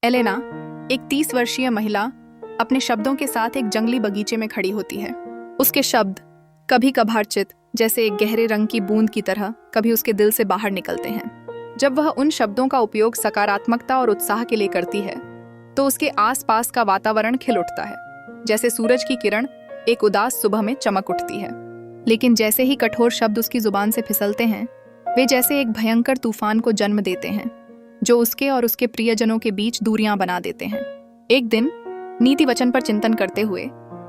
Elena, एक 30 वर्षीय महिला, अपने शब्दों के साथ एक जंगली बगीचे में खड़ी होती है। उसके शब्द कभी कभारचित जैसे एक गहरे रंग की बूंद की तरह कभी उसके दिल से बाहर निकलते हैं। जब वह उन शब्दों का उपयोग सकारात्मकता और उत्साह के लिए करती है तो उसके आसपास का वातावरण खिल उठता है, जैसे सूरज की किरण एक उदास सुबह में चमक उठती है। लेकिन जैसे ही कठोर शब्द उसकी जुबान से फिसलते हैं, वे जैसे एक भयंकर तूफान को जन्म देते हैं जो उसके और उसके प्रियजनों के बीच दूरियां बना देते हैं। एक दिन नीति वचन पर चिंतन करते हुए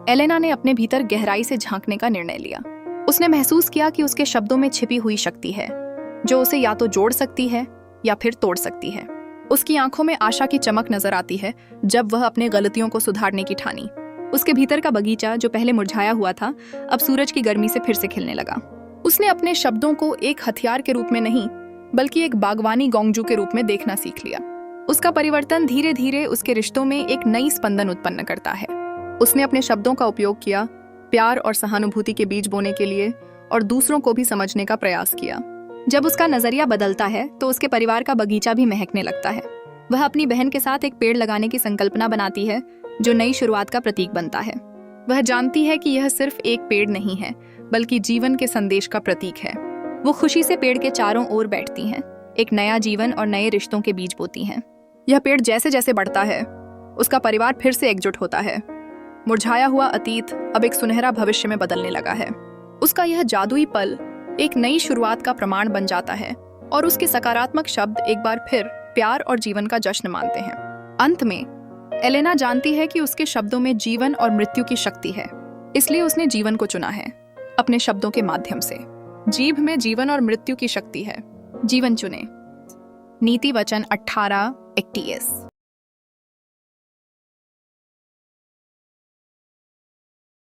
एलेना ने अपने भीतर गहराई से झांकने का निर्णय लिया। उसने महसूस किया कि उसके शब्दों में छिपी हुई शक्ति है जो उसे या तो जोड़ सकती है या फिर तोड़ सकती है। उसकी आंखों में आशा की चमक नजर आती है जब वह अपने गलतियों को सुधारने की ठानी। उसके भीतर का बगीचा जो पहले मुरझाया हुआ था, अब सूरज की गर्मी से फिर से खिलने लगा। उसने अपने शब्दों को एक हथियार के रूप में नहीं बल्कि एक बागवानी गोंगजू के रूप में देखना सीख लिया। उसका परिवर्तन धीरे धीरे उसके रिश्तों में एक नई स्पंदन उत्पन्न करता है। उसने अपने शब्दों का उपयोग किया प्यार और सहानुभूति के बीज बोने के लिए और दूसरों को भी समझने का प्रयास किया। जब उसका नजरिया बदलता है तो उसके परिवार का बगीचा भी महकने लगता है। वह अपनी बहन के साथ एक पेड़ लगाने की संकल्पना बनाती है जो नई शुरुआत का प्रतीक बनता है। वह जानती है कि यह सिर्फ एक पेड़ नहीं है बल्कि जीवन के संदेश का प्रतीक है। वो खुशी से पेड़ के चारों ओर बैठती हैं, एक नया जीवन और नए रिश्तों के बीज बोती हैं। यह पेड़ जैसे जैसे बढ़ता है, उसका परिवार फिर से एकजुट होता है। मुरझाया हुआ अतीत अब एक सुनहरा भविष्य में बदलने लगा है। उसका यह जादुई पल एक नई शुरुआत का प्रमाण बन जाता है और उसके सकारात्मक शब्द एक बार फिर प्यार और जीवन का जश्न मानते हैं। अंत में एलेना जानती है कि उसके शब्दों में जीवन और मृत्यु की शक्ति है, इसलिए उसने जीवन को चुना है। अपने शब्दों के माध्यम से जीभ में जीवन और मृत्यु की शक्ति है। जीवन चुने। नीति वचन 18:21।